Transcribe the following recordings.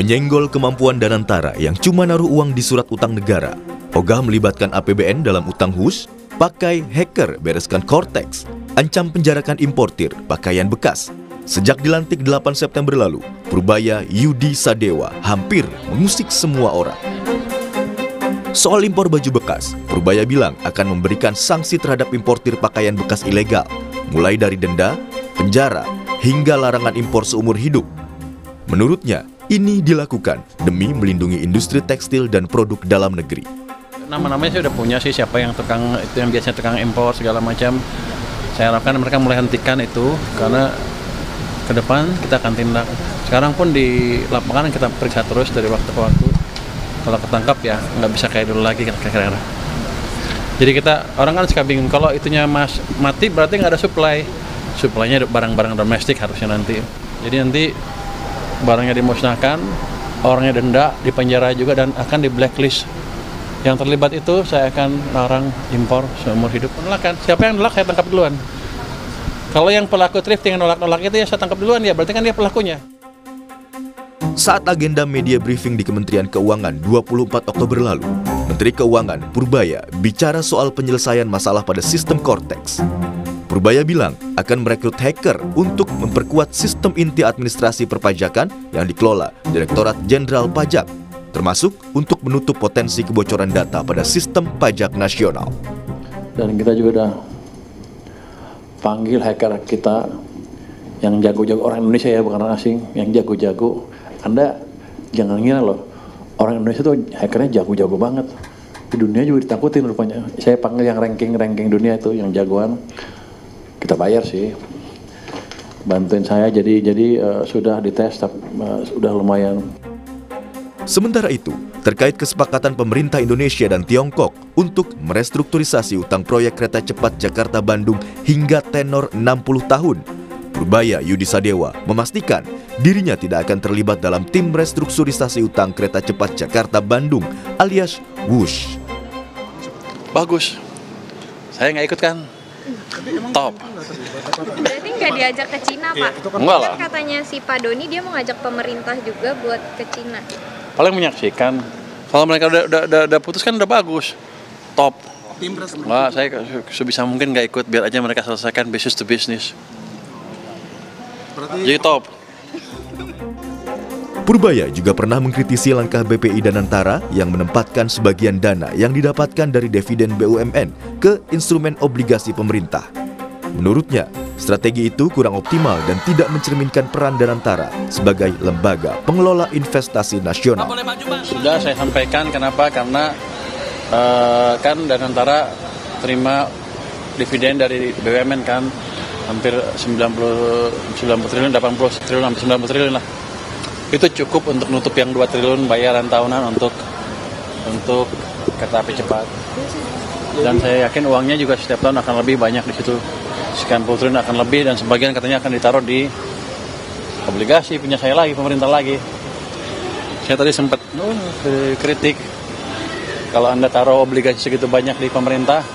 Menyenggol kemampuan Danantara yang cuma naruh uang di surat utang negara, ogah melibatkan APBN dalam utang HUS, pakai hacker bereskan Cortex, ancam penjarakan importir pakaian bekas. Sejak dilantik 8 September lalu, Purbaya Yudi Sadewa hampir mengusik semua orang. Soal impor baju bekas, Purbaya bilang akan memberikan sanksi terhadap importir pakaian bekas ilegal, mulai dari denda, penjara, hingga larangan impor seumur hidup. Menurutnya, ini dilakukan demi melindungi industri tekstil dan produk dalam negeri. Nama-namanya saya udah punya sih, siapa yang tukang itu, yang biasanya tukang impor segala macam. Saya harapkan mereka mulai hentikan itu, karena ke depan kita akan tindak. Sekarang pun di lapangan kita periksa terus dari waktu ke waktu. Kalau ketangkap ya nggak bisa kayak dulu lagi kira-kira. Jadi kita, orang kan suka bingung, kalau itunya mati berarti nggak ada supply. Supply-nya barang-barang domestik harusnya nanti. Jadi nanti barangnya dimusnahkan, orangnya denda, dipenjara juga, dan akan di blacklist. Yang terlibat itu saya akan larang impor seumur hidup. Penolakan, siapa yang nolak saya tangkap duluan. Kalau yang pelaku thrifting yang nolak-nolak itu ya saya tangkap duluan, ya berarti kan dia pelakunya. Saat agenda media briefing di Kementerian Keuangan 24 Oktober lalu, Menteri Keuangan Purbaya bicara soal penyelesaian masalah pada sistem Cortex. Purbaya bilang akan merekrut hacker untuk memperkuat sistem inti administrasi perpajakan yang dikelola Direktorat Jenderal Pajak, termasuk untuk menutup potensi kebocoran data pada sistem pajak nasional. Dan kita juga udah panggil hacker kita yang jago-jago, orang Indonesia ya, bukan orang asing, yang jago-jago. Anda jangan ngira loh, orang Indonesia tuh hackernya jago-jago banget. Di dunia juga ditakutin rupanya. Saya panggil yang ranking dunia itu, yang jagoan. Kita bayar sih, bantuin saya, jadi sudah dites, sudah lumayan. Sementara itu, terkait kesepakatan pemerintah Indonesia dan Tiongkok untuk merestrukturisasi utang proyek kereta cepat Jakarta-Bandung hingga tenor 60 tahun, Purbaya Yudi Sadewa memastikan dirinya tidak akan terlibat dalam tim restrukturisasi utang kereta cepat Jakarta-Bandung alias WUSH. Bagus, saya nggak ikut kan? Top. Berarti nggak diajak ke Cina, Pak? Enggak lah. Kan katanya si Pak Doni dia mau ngajak pemerintah juga buat ke Cina. Paling menyaksikan. Kalau mereka udah putus kan udah bagus. Top. Nggak, saya sebisa mungkin nggak ikut, biar aja mereka selesaikan business to business. Jadi top. Purbaya juga pernah mengkritisi langkah BPI Danantara yang menempatkan sebagian dana yang didapatkan dari dividen BUMN ke instrumen obligasi pemerintah. Menurutnya, strategi itu kurang optimal dan tidak mencerminkan peran Danantara sebagai lembaga pengelola investasi nasional. Sudah saya sampaikan kenapa, karena kan Danantara terima dividen dari BUMN kan, hampir 90 triliun, 80 triliun, hampir 90 triliun lah. Itu cukup untuk nutup yang 2 triliun bayaran tahunan untuk kereta api cepat. Dan saya yakin uangnya juga setiap tahun akan lebih banyak di situ. Sekian puluh triliun akan lebih, dan sebagian katanya akan ditaruh di obligasi punya saya lagi, pemerintah lagi. Saya tadi sempat kritik, kalau Anda taruh obligasi segitu banyak di pemerintah,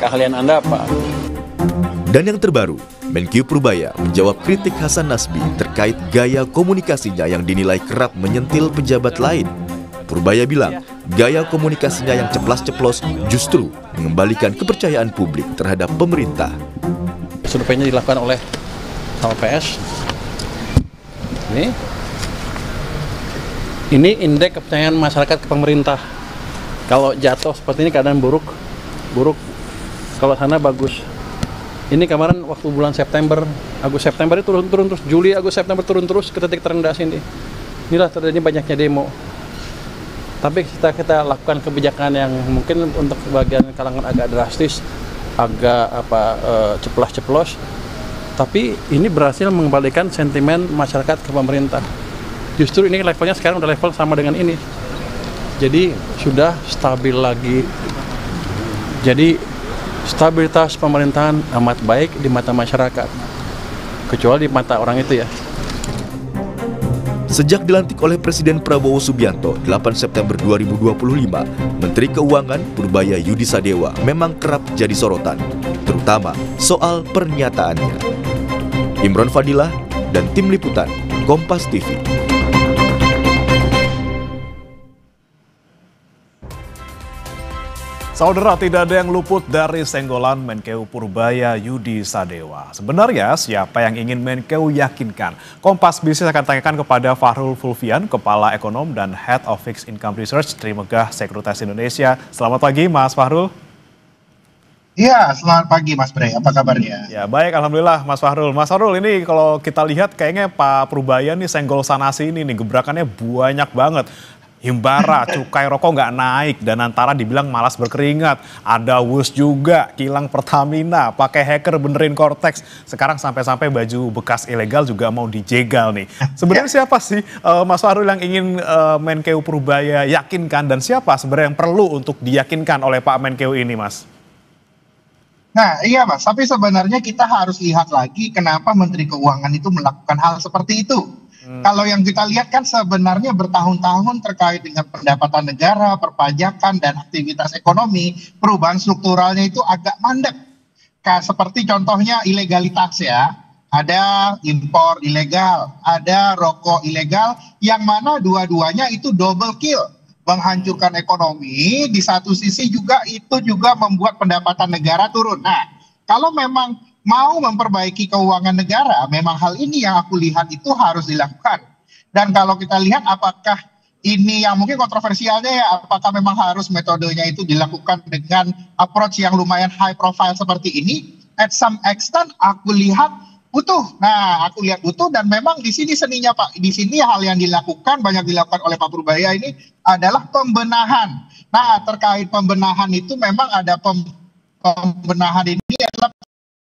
keahlian Anda apa? Dan yang terbaru, Menkyu Purbaya menjawab kritik Hasan Nasbi terkait gaya komunikasinya yang dinilai kerap menyentil pejabat lain. Purbaya bilang, gaya komunikasinya yang ceplas-ceplos justru mengembalikan kepercayaan publik terhadap pemerintah. Surveinya dilakukan oleh LPS. Ini indeks kepercayaan masyarakat ke pemerintah. Kalau jatuh seperti ini keadaan buruk. Kalau sana bagus. Ini kemarin waktu bulan September, Agustus September itu turun terus, Juli, Agustus September turun terus ke titik terendah sini. Inilah terjadi banyaknya demo. Tapi kita lakukan kebijakan yang mungkin untuk bagian kalangan agak drastis, agak ceplas-ceplos. Tapi ini berhasil mengembalikan sentimen masyarakat ke pemerintah. Justru ini levelnya sekarang udah level sama dengan ini. Jadi sudah stabil lagi. Jadi stabilitas pemerintahan amat baik di mata masyarakat, kecuali di mata orang itu ya. Sejak dilantik oleh Presiden Prabowo Subianto 8 September 2025, Menteri Keuangan Purbaya Yudi Sadewa memang kerap jadi sorotan, terutama soal pernyataannya. Imron Fadilah dan tim liputan Kompas TV. Saudara, tidak ada yang luput dari senggolan Menkeu Purbaya Yudi Sadewa. Sebenarnya siapa yang ingin Menkeu yakinkan? Kompas Bisnis akan tanyakan kepada Fahrul Fulvian, Kepala Ekonom dan Head of Fixed Income Research Trimegah Sekuritas Indonesia. Selamat pagi Mas Fahrul. Iya, selamat pagi Mas Bre, apa kabarnya? Ya baik, Alhamdulillah Mas Fahrul. Mas Fahrul, ini kalau kita lihat kayaknya Pak Purbaya nih senggol sanasi ini nih, gebrakannya banyak banget. Himbara, cukai rokok nggak naik, dan antara dibilang malas berkeringat. Ada WUS juga, kilang Pertamina, pakai hacker benerin Cortex. Sekarang sampai-sampai baju bekas ilegal juga mau dijegal nih. Sebenarnya siapa sih Mas Fahrul yang ingin Menkeu Purbaya yakinkan, dan siapa sebenarnya yang perlu untuk diyakinkan oleh Pak Menkeu ini, Mas? Nah iya Mas, tapi sebenarnya kita harus lihat lagi kenapa Menteri Keuangan itu melakukan hal seperti itu. Kalau yang kita lihat kan sebenarnya bertahun-tahun terkait dengan pendapatan negara, perpajakan, dan aktivitas ekonomi, perubahan strukturalnya itu agak mandek. Seperti contohnya ilegalitas ya, ada impor ilegal, ada rokok ilegal, yang mana dua-duanya itu double kill. Menghancurkan ekonomi, di satu sisi juga itu juga membuat pendapatan negara turun. Nah, kalau memang mau memperbaiki keuangan negara, memang hal ini yang aku lihat itu harus dilakukan. Dan kalau kita lihat apakah ini yang mungkin kontroversialnya ya, apakah memang harus metodenya itu dilakukan dengan approach yang lumayan high profile seperti ini, at some extent aku lihat butuh. Nah, aku lihat butuh, dan memang di sini seninya Pak, di sini hal yang dilakukan, banyak dilakukan oleh Pak Purbaya ini adalah pembenahan. Nah, terkait pembenahan itu memang ada pembenahan ini adalah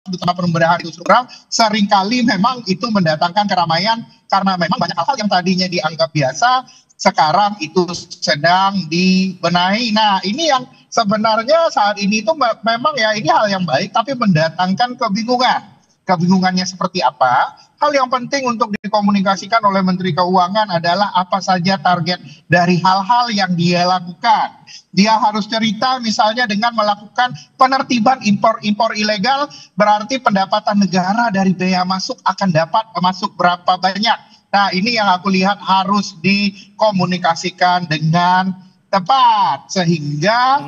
terutama pembenahan itu struktural, seringkali memang itu mendatangkan keramaian karena memang banyak hal-hal yang tadinya dianggap biasa sekarang itu sedang dibenahi. Nah, ini yang sebenarnya saat ini itu memang ya ini hal yang baik, tapi mendatangkan kebingungan. Kebingungannya seperti apa? Hal yang penting untuk dikomunikasikan oleh Menteri Keuangan adalah apa saja target dari hal-hal yang dia lakukan. Dia harus cerita misalnya dengan melakukan penertiban impor ilegal, berarti pendapatan negara dari bea masuk akan dapat masuk berapa banyak. Nah, ini yang aku lihat harus dikomunikasikan dengan tepat sehingga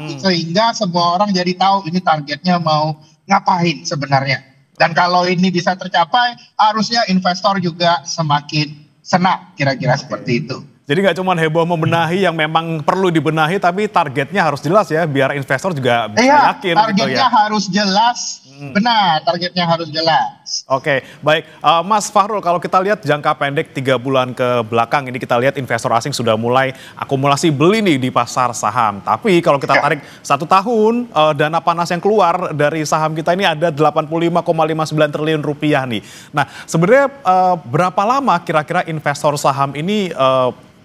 semua orang jadi tahu ini targetnya mau ngapain sebenarnya. Dan kalau ini bisa tercapai, harusnya investor juga semakin senang, kira-kira seperti itu. Jadi nggak cuma heboh membenahi yang memang perlu dibenahi, tapi targetnya harus jelas ya, biar investor juga bisa yakin. Targetnya gitu ya. harus jelas, benar, targetnya harus jelas. Oke, baik. Mas Fahrul, kalau kita lihat jangka pendek 3 bulan ke belakang, ini kita lihat investor asing sudah mulai akumulasi beli nih di pasar saham. Tapi kalau kita tarik 1 tahun, dana panas yang keluar dari saham kita ini ada 85,59 triliun rupiah nih. Nah, sebenarnya berapa lama kira-kira investor saham ini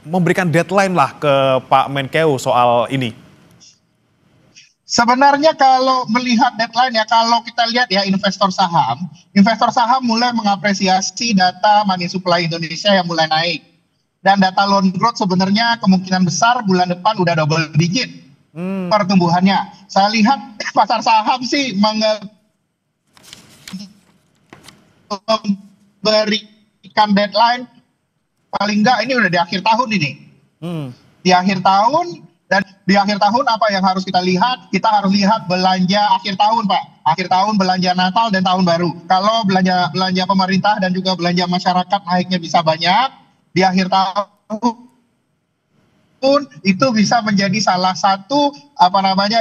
memberikan deadline lah ke Pak Menkeu soal ini? Sebenarnya kalau melihat deadline ya, kalau kita lihat ya investor saham mulai mengapresiasi data money supply Indonesia yang mulai naik. Dan data loan growth sebenarnya kemungkinan besar bulan depan udah double digit pertumbuhannya. Saya lihat pasar saham sih memberikan deadline paling enggak ini udah di akhir tahun ini. Di akhir tahun, dan di akhir tahun apa yang harus kita lihat? Kita harus lihat belanja akhir tahun, Pak. Akhir tahun belanja Natal dan tahun baru. Kalau belanja pemerintah dan juga belanja masyarakat naiknya bisa banyak, di akhir tahun itu bisa menjadi salah satu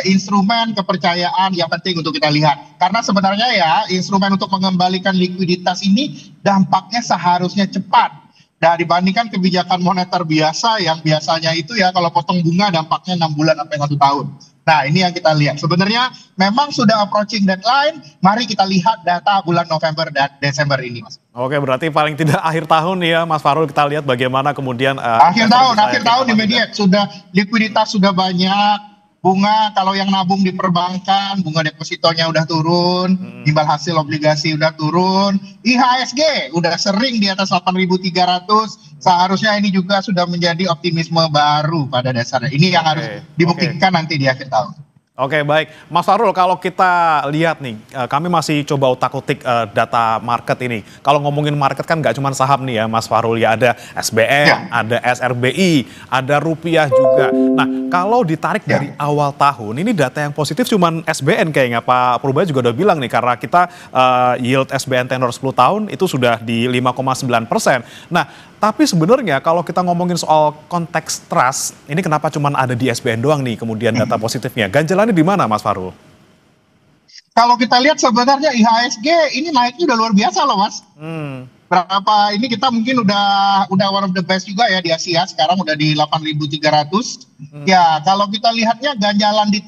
instrumen kepercayaan yang penting untuk kita lihat. Karena sebenarnya ya instrumen untuk mengembalikan likuiditas ini dampaknya seharusnya cepat. Nah, dibandingkan kebijakan moneter biasa yang biasanya itu ya kalau potong bunga dampaknya 6 bulan sampai 1 tahun. Nah, ini yang kita lihat. Sebenarnya memang sudah approaching deadline. Mari kita lihat data bulan November dan Desember ini, Mas. Oke, berarti paling tidak akhir tahun ya, Mas Fahrul, kita lihat bagaimana kemudian akhir tahun immediate sudah likuiditas sudah banyak. Bunga kalau yang nabung di perbankan, bunga depositonya udah turun, imbal hasil obligasi udah turun, IHSG udah sering di atas 8.300, seharusnya ini juga sudah menjadi optimisme baru pada dasarnya. Ini yang harus dibuktikan nanti di akhir tahun. Oke, baik. Mas Farul, kalau kita lihat nih, kami masih coba utak-utik data market ini. Kalau ngomongin market kan nggak cuma saham nih ya, Mas Farul. Ya ada SBN, ada SRBI, ada rupiah juga. Nah, kalau ditarik dari awal tahun, ini data yang positif cuma SBN kayaknya. Pak Purbaya juga udah bilang nih, karena kita yield SBN tenor 10 tahun itu sudah di 5,9%. Nah, tapi sebenarnya kalau kita ngomongin soal konteks trust, ini kenapa cuma ada di SBN doang nih kemudian data positifnya? Ganjalannya di mana, Mas Farul? Kalau kita lihat sebenarnya IHSG ini naiknya udah luar biasa loh, Mas. Berapa ini kita mungkin udah one of the best juga ya di Asia, sekarang udah di 8.300. Ya, kalau kita lihatnya ganjalan di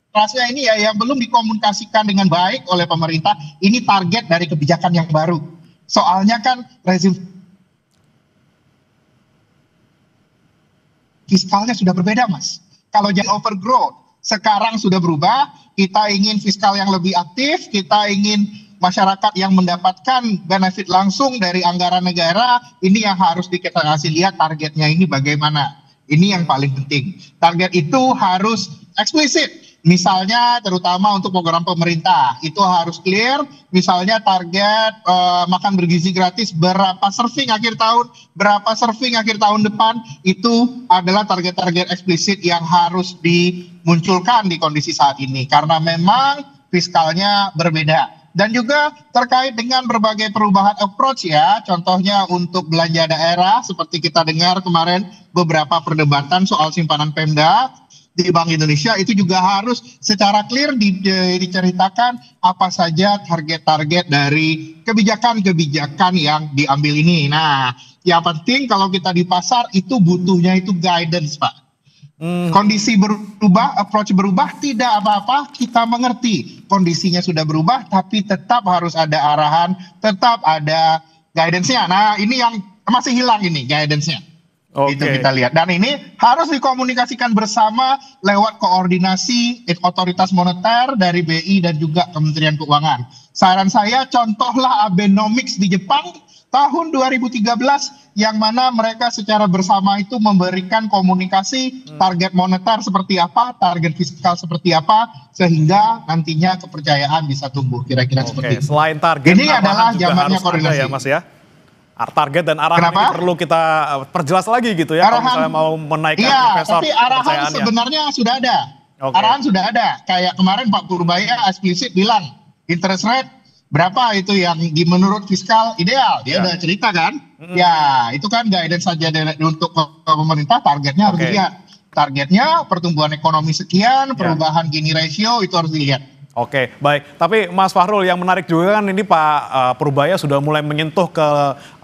trustnya ini ya yang belum dikomunikasikan dengan baik oleh pemerintah, ini target dari kebijakan yang baru. Soalnya kan rezim fiskalnya sudah berbeda, Mas. Kalau jangan overgrowth, sekarang sudah berubah, kita ingin fiskal yang lebih aktif, kita ingin masyarakat yang mendapatkan benefit langsung dari anggaran negara, ini yang harus kita kasih lihat targetnya ini bagaimana. Ini yang paling penting. Target itu harus eksplisit. Misalnya terutama untuk program pemerintah, itu harus clear. Misalnya target makan bergizi gratis berapa serving akhir tahun, berapa serving akhir tahun depan, itu adalah target-target eksplisit yang harus dimunculkan di kondisi saat ini. Karena memang fiskalnya berbeda. Dan juga terkait dengan berbagai perubahan approach ya, contohnya untuk belanja daerah, seperti kita dengar kemarin beberapa perdebatan soal simpanan Pemda di Bank Indonesia, itu juga harus secara clear diceritakan apa saja target-target dari kebijakan-kebijakan yang diambil ini. Nah, yang penting kalau kita di pasar itu butuhnya itu guidance, Pak. Kondisi berubah, approach berubah, tidak apa-apa, kita mengerti kondisinya sudah berubah, tapi tetap harus ada arahan, tetap ada guidance-nya. Nah, ini yang masih hilang ini guidance-nya. Itu kita lihat. Dan ini harus dikomunikasikan bersama lewat koordinasi otoritas moneter dari BI dan juga Kementerian Keuangan. Saran saya, contohlah Abenomics di Jepang tahun 2013, yang mana mereka secara bersama itu memberikan komunikasi target moneter seperti apa, target fiskal seperti apa, sehingga nantinya kepercayaan bisa tumbuh. Kira-kira seperti itu. Selain target, ini adalah zamannya koordinasi. Ya, Mas ya. Target dan arahan ini perlu kita perjelas lagi gitu ya, kalau misalnya mau menaikkan investor. Tapi arahan sebenarnya sudah ada. Arahan sudah ada. Kayak kemarin Pak Purbaya eksplisit bilang interest rate berapa itu yang menurut fiskal ideal. Dia udah cerita kan. Ya, itu kan guidance saja untuk pemerintah, targetnya harus dilihat. Targetnya pertumbuhan ekonomi sekian, perubahan Gini ratio itu harus dilihat. Oke, baik. Tapi Mas Fahrul, yang menarik juga kan ini Pak Purbaya sudah mulai menyentuh ke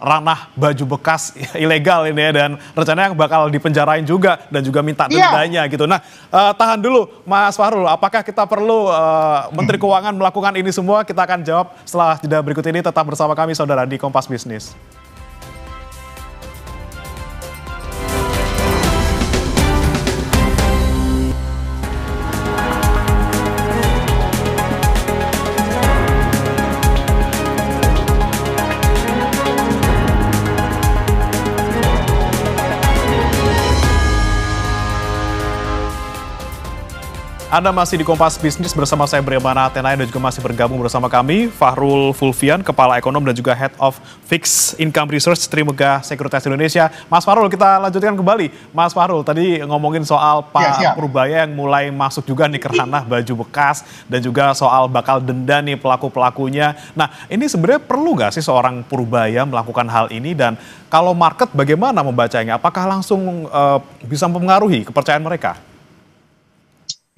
ranah baju bekas ilegal ini ya, dan rencananya bakal dipenjarain juga dan juga minta dendanya gitu. Nah, tahan dulu Mas Fahrul, apakah kita perlu Menteri Keuangan melakukan ini semua? Kita akan jawab setelah jeda berikut ini. Tetap bersama kami saudara di Kompas Bisnis. Anda masih di Kompas Bisnis bersama saya Bremana Atenaya, dan juga masih bergabung bersama kami Fahrul Fulvian, Kepala Ekonom dan juga Head of Fixed Income Research Trimegah Sekuritas Indonesia. Mas Fahrul, kita lanjutkan kembali. Mas Fahrul, tadi ngomongin soal Pak Purbaya yang mulai masuk juga nih ke ranah baju bekas dan juga soal bakal denda nih pelaku-pelakunya. Nah, ini sebenarnya perlu nggak sih seorang Purbaya melakukan hal ini, dan kalau market bagaimana membacanya? Apakah langsung bisa mempengaruhi kepercayaan mereka?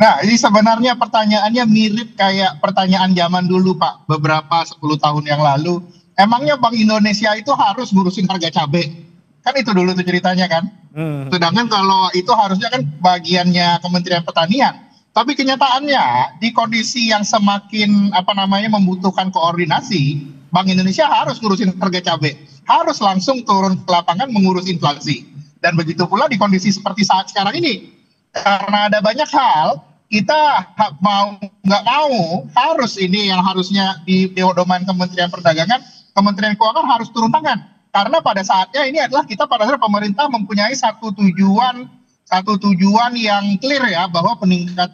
Nah, ini sebenarnya pertanyaannya mirip kayak pertanyaan zaman dulu, Pak. Beberapa 10 tahun yang lalu. Emangnya Bank Indonesia itu harus ngurusin harga cabai? Kan itu dulu tuh ceritanya kan. Sedangkan kalau itu harusnya kan bagiannya Kementerian Pertanian. Tapi kenyataannya di kondisi yang semakin membutuhkan koordinasi, Bank Indonesia harus ngurusin harga cabai. Harus langsung turun ke lapangan mengurus inflasi. Dan begitu pula di kondisi seperti saat sekarang ini. Karena ada banyak hal, kita mau nggak mau harus ini yang harusnya di domain Kementerian Perdagangan, Kementerian Keuangan harus turun tangan. Karena pada saatnya ini adalah kita pada saat pemerintah mempunyai satu tujuan yang clear ya, bahwa peningkatan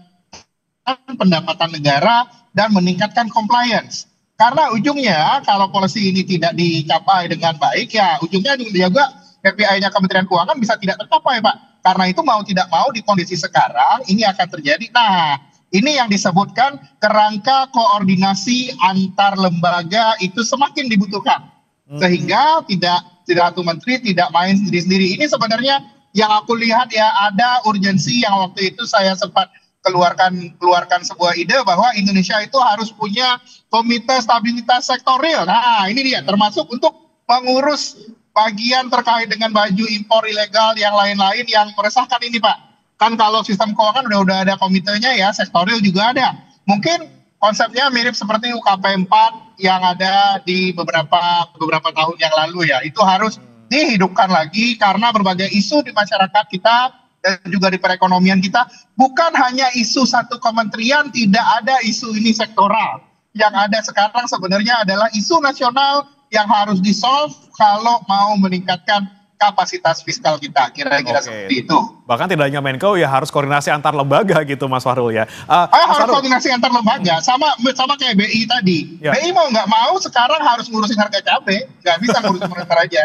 pendapatan negara dan meningkatkan compliance. Karena ujungnya kalau policy ini tidak dicapai dengan baik, ya ujungnya juga KPI-nya Kementerian Keuangan bisa tidak tercapai, Pak. Karena itu mau tidak mau di kondisi sekarang ini akan terjadi. Nah, ini yang disebutkan kerangka koordinasi antar lembaga itu semakin dibutuhkan. Sehingga tidak satu menteri tidak main sendiri-sendiri. Ini sebenarnya yang aku lihat ya, ada urgensi yang waktu itu saya sempat keluarkan sebuah ide bahwa Indonesia itu harus punya komite stabilitas sektorial. Nah, ini dia termasuk untuk mengurus bagian terkait dengan baju impor ilegal yang lain-lain yang meresahkan ini, Pak. Kan kalau sistem keuangan udah ada komitenya ya, sektorial juga ada. Mungkin konsepnya mirip seperti UKP 4 yang ada di beberapa tahun yang lalu ya. Itu harus dihidupkan lagi karena berbagai isu di masyarakat kita dan juga di perekonomian kita bukan hanya isu satu kementerian, tidak ada isu ini sektoral. Yang ada sekarang sebenarnya adalah isu nasional yang harus di-solve kalau mau meningkatkan kapasitas fiskal kita, kira-kira seperti itu. Bahkan tidak hanya Menko ya, harus koordinasi antar lembaga gitu, Mas Fahrul ya. Harus koordinasi antar lembaga, sama kayak BI tadi. Ya. BI mau nggak mau sekarang harus ngurusin harga cabai, nggak bisa ngurusin moneter aja.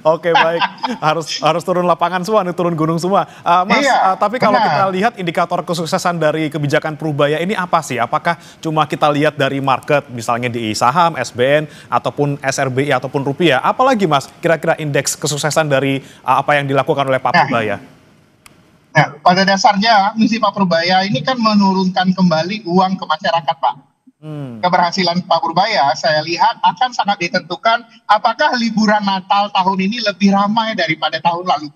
Oke, baik, harus turun lapangan semua, turun gunung semua. Mas, iya, tapi kalau kita lihat indikator kesuksesan dari kebijakan Prubaya ini apa sih? Apakah cuma kita lihat dari market, misalnya di saham, SBN, ataupun SRBI, ataupun rupiah? Apalagi Mas, kira-kira indeks kesuksesan dari apa yang dilakukan oleh Pak Prubaya? Nah, pada dasarnya misi Pak Prubaya ini kan menurunkan kembali uang ke masyarakat, Pak. Keberhasilan Pak Prubaya saya lihat akan sangat ditentukan apakah liburan Natal tahun ini lebih ramai daripada tahun lalu.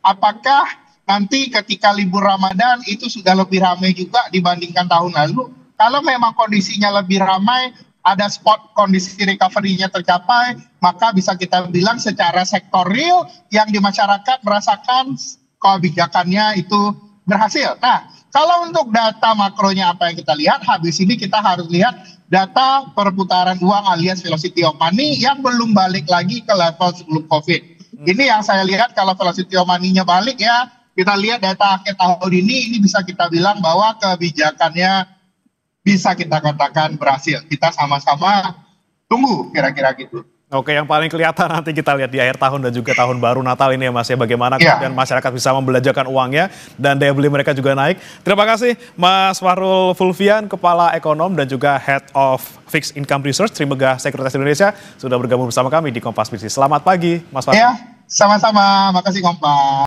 Apakah nanti ketika libur Ramadan itu sudah lebih ramai juga dibandingkan tahun lalu? Kalau memang kondisinya lebih ramai, ada spot kondisi recovery-nya tercapai, maka bisa kita bilang secara sektorial yang di masyarakat merasakan kebijakannya itu berhasil. Nah, kalau untuk data makronya apa yang kita lihat, habis ini kita harus lihat data perputaran uang alias velocity of money yang belum balik lagi ke level sebelum COVID. Ini yang saya lihat kalau velocity of money-nya balik ya, kita lihat data akhir tahun ini bisa kita bilang bahwa kebijakannya bisa kita katakan berhasil. Kita sama-sama tunggu kira-kira gitu. Oke, yang paling kelihatan nanti kita lihat di akhir tahun dan juga tahun baru Natal ini ya Mas ya, bagaimana kemudian masyarakat bisa membelanjakan uangnya dan daya beli mereka juga naik. Terima kasih Mas Fahrul Fulvian, Kepala Ekonom dan juga Head of Fixed Income Research Trimegah Sekuritas Indonesia sudah bergabung bersama kami di Kompas Bisnis. Selamat pagi Mas Fahrul. Ya, sama-sama. Makasih Kompas.